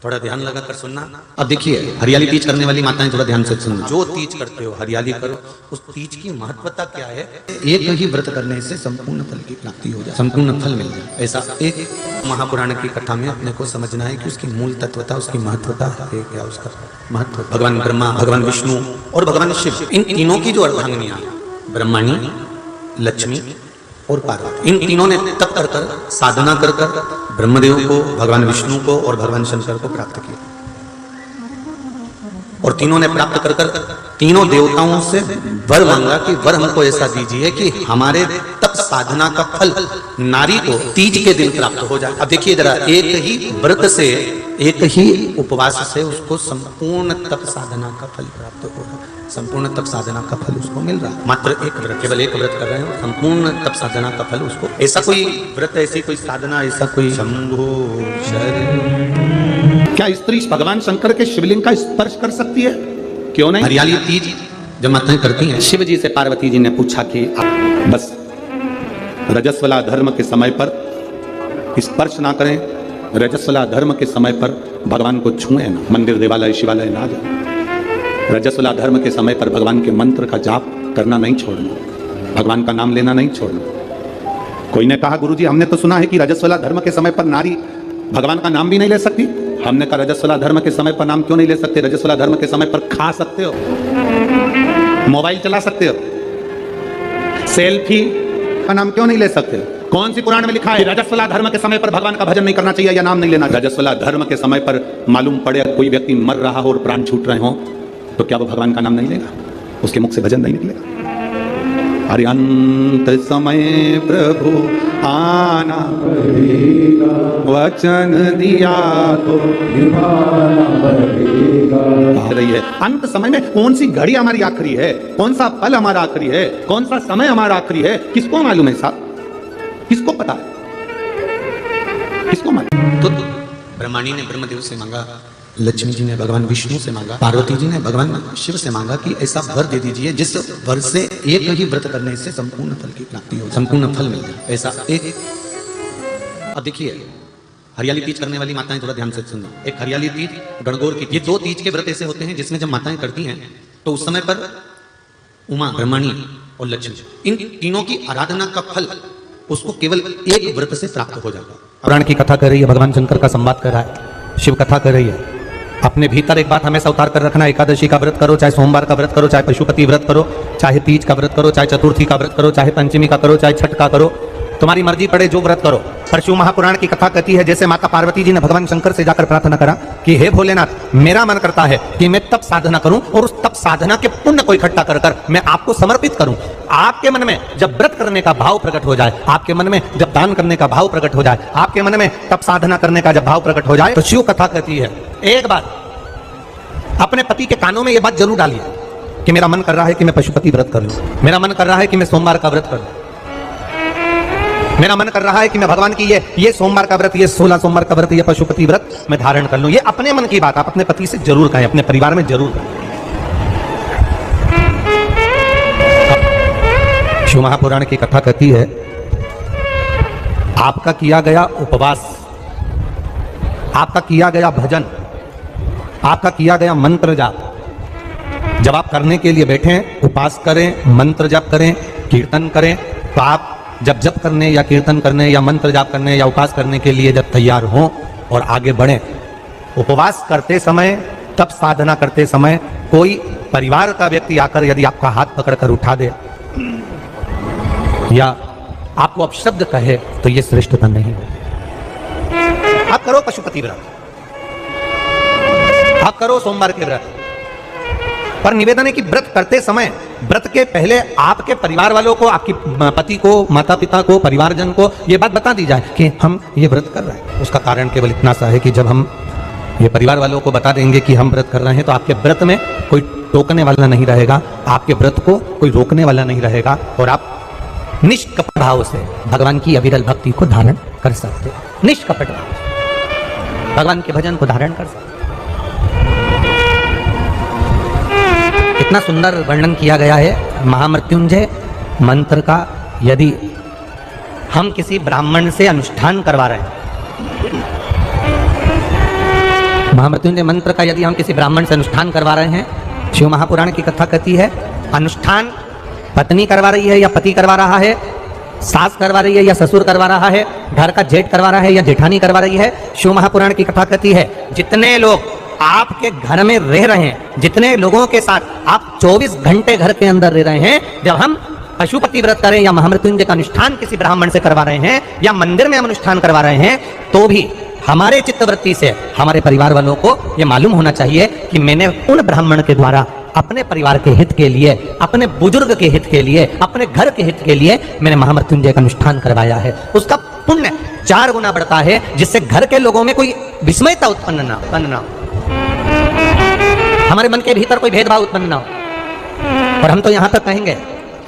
थोड़ा ध्यान लगा कर सुनना। अब देखिए, हरियाली तीज करने वाली माताएं थोड़ा ध्यान से सुनना। जो तीज करते हो, हरियाली करो, उस तीज की महत्वता क्या है? एक ही व्रत करने से संपूर्ण फल की प्राप्ति हो जाए, संपूर्ण फल मिल जाए। ऐसा एक महापुराण की कथा में अपने को समझना है कि उसकी मूल तत्वता, उसकी महत्वता है क्या, उसका महत्व। भगवान ब्रह्मा, भगवान विष्णु और भगवान शिव, इन तीनों की जो अर्धांगिनियां, ब्रह्मणी, लक्ष्मी और पार्वती, इन तीनों ने तप कर कर, साधना कर कर ब्रह्मदेव को, भगवान विष्णु को और भगवान शंकर को प्राप्त किया। और तीनों ने प्राप्त कर कर तीनों देवताओं से वर मांगा कि वर हमको ऐसा दीजिए कि हमारे तप साधना का फल नारी को तीज के दिन प्राप्त हो जाए। अब देखिए जरा, एक ही व्रत से, एक ही उपवास से उसको संपूर्ण तप साधना का फल प्राप्त हो रहा है। संपूर्ण तप साधना का फल उसको मिल रहा है। मात्र एक व्रत, केवल एक व्रत कर रहे हो, संपूर्ण तप साधना का फल उसको। ऐसा कोई व्रत, ऐसी कोई साधना, ऐसा कोई शंभो शरण। क्या स्त्री भगवान शंकर के शिवलिंग का स्पर्श कर सकती है? क्यों नहीं? हरियाली तीज जब माताएं करती हैं, शिव जी से पार्वती जी ने पूछा कि आप बस रजस्वला धर्म के समय पर स्पर्श ना करें, रजस्वला धर्म के समय पर भगवान को छुएं ना, मंदिर देवालय शिवालय ना जाए। रजस्वला धर्म के समय पर भगवान के मंत्र का जाप करना नहीं छोड़ना, भगवान का नाम लेना नहीं छोड़ना। कोई ने कहा, गुरुजी हमने तो सुना है कि रजस्वला धर्म के समय पर नारी भगवान का नाम भी नहीं ले सकती। हमने कहा, रजस्वला धर्म के समय पर नाम क्यों नहीं ले सकते? रजस्वला धर्म के समय पर खा सकते हो, मोबाइल चला सकते हो, सेल्फी का नाम क्यों नहीं ले सकते? कौन सी पुराण में लिखा है रजस्वला धर्म के समय पर भगवान का भजन नहीं करना चाहिए या नाम नहीं लेना? रजस्वला धर्म के समय पर मालूम पड़े कोई व्यक्ति मर रहा हो और प्राण छूट रहे हो, तो क्या वो भगवान का नाम नहीं लेगा? उसके मुख से भजन नहीं निकलेगा? अरे अंत समय प्रभु आना पड़ेगा, वचन दिया तो निभाना पड़ेगा। रही है अंत समय में कौन सी घड़ी हमारी आखिरी है, कौन सा पल हमारा आखिरी है, कौन सा समय हमारा आखिरी है, किसको मालूम है साहब? किसको पता है? किसको मालूम? तो ब्रह्मणी ने ब्रह्मदेव से मांगा, लक्ष्मी जी ने भगवान विष्णु से मांगा, पार्वती जी ने भगवान शिव से मांगा कि ऐसा वर दे दीजिए जिस वर से एक ही व्रत करने से संपूर्ण फल की प्राप्ति हो, संपूर्ण फल मिल जाए। ऐसा एक। अब देखिए, हरियाली तीज करने वाली माताएं थोड़ा ध्यान से सुनना। एक हरियाली तीज, गणगौर की, ये दो तीज के व्रत ऐसे होते हैं जिसमें जब माताएं करती हैं तो उस समय पर उमा, ब्रह्मणी और लक्ष्मी, इन तीनों की आराधना का फल उसको केवल एक व्रत से प्राप्त हो जाता। पुराण की कथा कर रही है, भगवान शंकर का संवाद कर रहा है, शिव कथा कर रही है। अपने भीतर एक बात हमेशा उतार कर रखना, एकादशी का व्रत करो, चाहे सोमवार का व्रत करो, चाहे पशुपति व्रत करो, चाहे तीज का व्रत करो, चाहे चतुर्थी का व्रत करो, चाहे पंचमी का करो, चाहे छठ का करो, तुम्हारी मर्जी पड़े जो व्रत करो। पर शिव महापुराण की कथा कहती है जैसे माता पार्वती जी ने भगवान शंकर से जाकर प्रार्थना करा कि हे भोलेनाथ, मेरा मन करता है कि मैं तप साधना करूं और उस तप साधना के पुण्य को इकट्ठा कर कर मैं आपको समर्पित करूं। आपके मन में जब व्रत करने का भाव प्रकट हो जाए, आपके मन में जब दान करने का भाव प्रकट हो जाए, आपके मन में तप साधना करने का जब भाव प्रकट हो जाए, तो शिव कथा कहती है एक बार अपने पति के कानों में यह बात जरूर डालिए कि मेरा मन कर रहा है कि मैं पशुपति व्रत कर लूं, मेरा मन कर रहा है कि मैं सोमवार का व्रत कर लूं, मेरा मन कर रहा है कि मैं भगवान की ये सोमवार का व्रत, ये 16 सोमवार का व्रत, ये पशुपति व्रत मैं धारण कर लूं। ये अपने मन की बात आप अपने पति से जरूर कहें, अपने परिवार में जरूर कहें। शिव महापुराण की कथा कहती है आपका किया गया उपवास, आपका किया गया भजन, आपका किया गया मंत्र जाप, जब आप करने के लिए बैठें, उपवास करें, मंत्र जाप करें, कीर्तन करें, तो आप जब जप करने या कीर्तन करने या मंत्र जाप करने या उपवास करने के लिए जब तैयार हों और आगे बढ़ें, उपवास करते समय, तप साधना करते समय कोई परिवार का व्यक्ति आकर यदि आपका हाथ पकड़कर उठा दे या आपको अपशब्द कहे तो ये श्रेष्ठता नहीं है। आप करो पशुपति व्रत, आप करो सोमवार के व्रत, पर निवेदन है कि व्रत करते समय, व्रत के पहले आपके परिवार वालों को, आपकी पति को, माता पिता को, परिवारजन को ये बात बता दी जाए कि हम ये व्रत कर रहे हैं। उसका कारण केवल इतना सा है कि जब हम ये परिवार वालों को बता देंगे कि हम व्रत कर रहे हैं तो आपके व्रत में कोई टोकने वाला नहीं रहेगा, आपके व्रत को कोई रोकने वाला नहीं रहेगा और आप निष्कपट भाव से भगवान की अविरल भक्ति को धारण कर सकते हैं। निष्कपट भाव से भगवान के भजन को धारण कर सकते। इतना सुंदर वर्णन किया गया है महामृत्युंजय मंत्र का। यदि हम किसी ब्राह्मण से अनुष्ठान करवा रहे हैं, महामृत्युंजय मंत्र का यदि हम किसी ब्राह्मण से अनुष्ठान करवा रहे हैं, शिव महापुराण की कथा कहती है अनुष्ठान पत्नी करवा रही है या पति करवा रहा है, सास करवा रही है या ससुर करवा रहा है, घर का जेठ करवा रहा है या जेठानी करवा रही है। शिव महापुराण की कथा कहती है जितने लोग आपके घर में रह रहे हैं, जितने लोगों के साथ आप 24 घंटे घर के अंदर रह रहे हैं, जब हम पशुपति व्रत करें या महामृत्युंजय का अनुष्ठान किसी ब्राह्मण से करवा रहे हैं या मंदिर में हम अनुष्ठान करवा रहे हैं, तो भी हमारे चित्तवृत्ति से हमारे परिवार वालों को यह मालूम होना चाहिए कि मैंने उन ब्राह्मण के द्वारा अपने परिवार के हित के लिए, अपने बुजुर्ग के हित के लिए, अपने घर के हित के लिए मैंने महामृत्युंजय का अनुष्ठान करवाया है। उसका पुण्य 4 गुना बढ़ता है, जिससे घर के लोगों में कोई विस्मयता उत्पन्न ना हो, हमारे मन के भीतर कोई भेदभाव उत्पन्न ना हो। और हम तो यहां तक कहेंगे,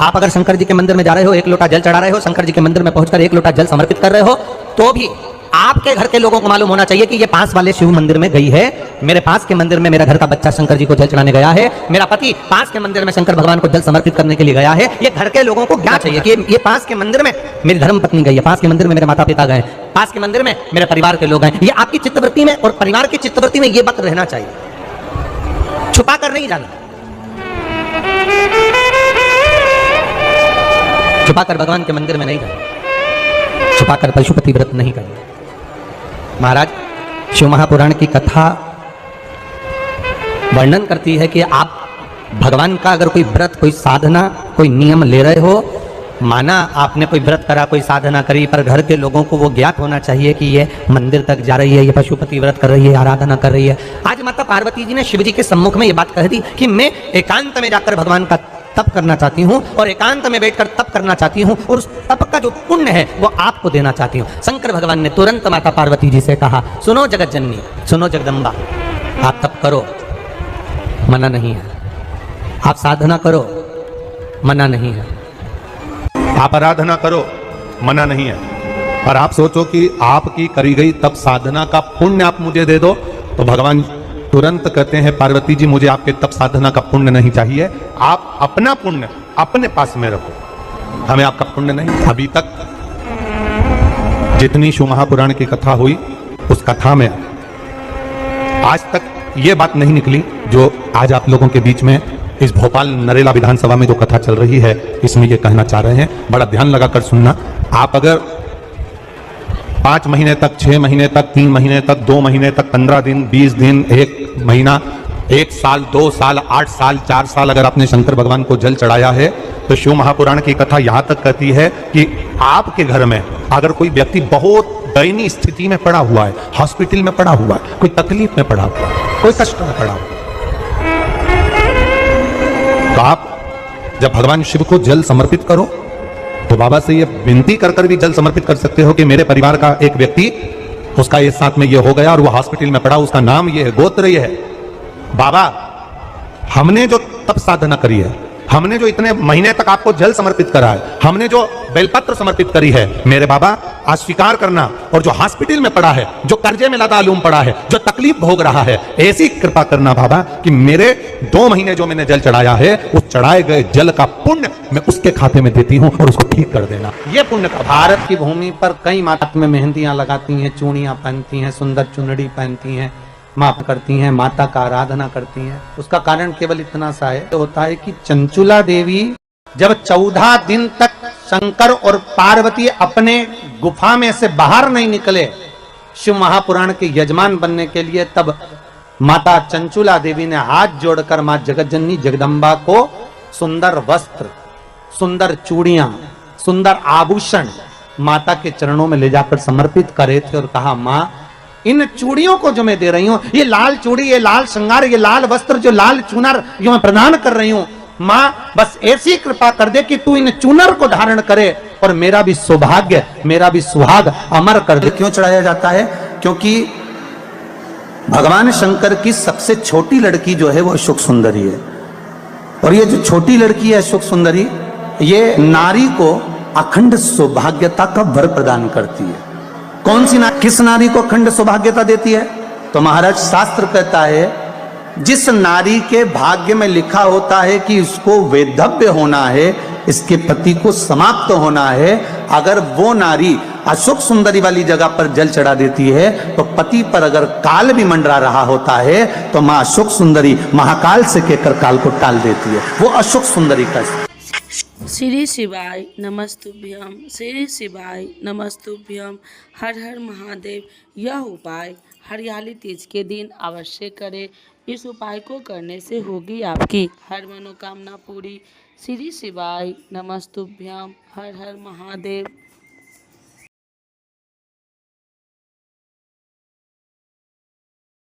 आप अगर शंकर जी के मंदिर में जा रहे हो, 1 लोटा जल चढ़ा रहे हो, शंकर जी के मंदिर में पहुंचकर 1 लोटा जल समर्पित कर रहे हो, तो भी आपके घर के लोगों को मालूम होना चाहिए कि ये पास वाले शिव मंदिर में गई है, मेरे पास के मंदिर में मेरा घर का बच्चा शंकर जी को जल चढ़ाने गया है, मेरा पति पास के मंदिर में शंकर भगवान को जल समर्पित करने के लिए गया है। ये घर के लोगों को क्या चाहिए कि ये पास के मंदिर में मेरी धर्म पत्नी गई है, पास के मंदिर में मेरे माता पिता गए, पास के मंदिर में मेरे परिवार के लोग हैं। ये आपकी चित्तवृत्ति में और परिवार की चित्तवृत्ति में ये बात रहना चाहिए, छुपा कर नहीं जाना, छुपाकर भगवान के मंदिर में नहीं गए, छुपाकर पशुपति व्रत नहीं करें। महाराज, शिव महापुराण की कथा वर्णन करती है कि आप भगवान का अगर कोई व्रत, कोई साधना, कोई नियम ले रहे हो, माना आपने कोई व्रत करा, कोई साधना करी, पर घर के लोगों को वो ज्ञात होना चाहिए कि ये मंदिर तक जा रही है, ये पशुपति व्रत कर रही है, आराधना कर रही है। आज माता पार्वती जी ने शिव जी के सम्मुख में ये बात कह दी कि मैं एकांत में जाकर भगवान का तप करना चाहती हूँ और एकांत में बैठकर तप करना चाहती हूँ और उस तप का जो पुण्य है वो आपको देना चाहती हूँ। शंकर भगवान ने तुरंत माता पार्वती जी से कहा, सुनो जगत जननी, सुनो जगदम्बा, आप तप करो, मना नहीं है, आप साधना करो, मना नहीं है, आप आराधना करो, मना नहीं है, और आप सोचो कि आपकी करी गई तप साधना का पुण्य आप मुझे दे दो, तो भगवान तुरंत कहते हैं पार्वती जी मुझे आपके तप साधना का पुण्य नहीं चाहिए, आप अपना पुण्य अपने पास में रखो, हमें आपका पुण्य नहीं। अभी तक जितनी शिव महापुराण की कथा हुई उस कथा में आज तक ये बात नहीं निकली जो आज आप लोगों के बीच में इस भोपाल नरेला विधानसभा में जो कथा चल रही है इसमें ये कहना चाह रहे हैं। बड़ा ध्यान लगाकर सुनना। आप अगर 5 महीने तक, 6 महीने तक, 3 महीने तक, 2 महीने तक, 15 दिन, 20 दिन, 1 महीना, 1 साल, 2 साल, 8 साल, 4 साल अगर आपने शंकर भगवान को जल चढ़ाया है, तो शिव महापुराण की कथा यहां तक कहती है कि आपके घर में अगर कोई व्यक्ति बहुत दयनीय स्थिति में पड़ा हुआ है, हॉस्पिटल में पड़ा हुआ है, कोई तकलीफ में पड़ा हुआ है, कोई कष्ट में पड़ा हुआ है, तो आप जब भगवान शिव को जल समर्पित करो तो बाबा से ये विनती कर कर भी जल समर्पित कर सकते हो कि मेरे परिवार का एक व्यक्ति, उसका इस साथ में ये हो गया और वो हॉस्पिटल में पड़ा, उसका नाम ये है, गोत्र ये है। बाबा, हमने जो तप साधना करी है, हमने जो इतने महीने तक आपको जल समर्पित करा है, हमने जो बेलपत्र समर्पित करी है, मेरे बाबा आज स्वीकार करना। और जो हॉस्पिटल में पड़ा है, जो कर्जे में लदालूम पड़ा है, जो तकलीफ भोग रहा है, ऐसी कृपा करना बाबा कि मेरे 2 महीने जो मैंने जल चढ़ाया है उस चढ़ाए गए जल का पुण्य मैं उसके खाते में देती हूँ और उसको ठीक कर देना। ये पुण्य का। भारत की भूमि पर कई माता में मेहंदियां लगाती हैं, चूड़ियां पहनती हैं, सुंदर चुनड़ी पहनती हैं, माफ करती हैं, माता का आराधना करती हैं। उसका कारण केवल इतना सा है होता है कि चंचुला देवी जब 14 दिन तक शंकर और पार्वती अपने गुफा में से बाहर नहीं निकले शिव महापुराण के यजमान बनने के लिए, तब माता चंचुला देवी ने हाथ जोड़कर मां जगतजननी जगदम्बा को सुंदर वस्त्र, सुंदर चूड़ियां, सुंदर आभूषण माता के चरणों में ले जाकर समर्पित करे थे और कहा, मां इन चूड़ियों को जो मैं दे रही हूं, ये लाल चूड़ी, ये लाल श्रृंगार, ये लाल वस्त्र, जो लाल चूनर जो मैं प्रदान कर रही हूं, मां बस ऐसी कृपा कर दे कि तू इन चूनर को धारण करे और मेरा भी सौभाग्य, मेरा भी सुहाग अमर कर दे। क्यों चढ़ाया जाता है? क्योंकि भगवान शंकर की सबसे छोटी लड़की जो है वो अशोक सुंदरी है, और ये जो छोटी लड़की है अशोक सुंदरी, ये नारी को अखंड सौभाग्यता का वर प्रदान करती है। कौन सी नारी, किस नारी को अखंड सौभाग्यता देती है? तो महाराज शास्त्र कहता है, जिस नारी के भाग्य में लिखा होता है कि इसको वैधव्य होना है, इसके पति को समाप्त होना है, अगर वो नारी अशोक सुंदरी वाली जगह पर जल चढ़ा देती है तो पति पर अगर काल भी मंडरा रहा होता है तो माँ अशोक सुंदरी महाकाल से कहकर काल को टाल देती है। वो अशोक सुंदरी का श्री शिवाय नमस्तुभ्यम, श्री शिवाय नमस्तुभ्यम, हर हर महादेव। यह उपाय हरियाली तीज के दिन अवश्य करें। इस उपाय को करने से होगी आपकी हर मनोकामना पूरी। श्री शिवाय नमस्तुभ्यम, हर हर महादेव।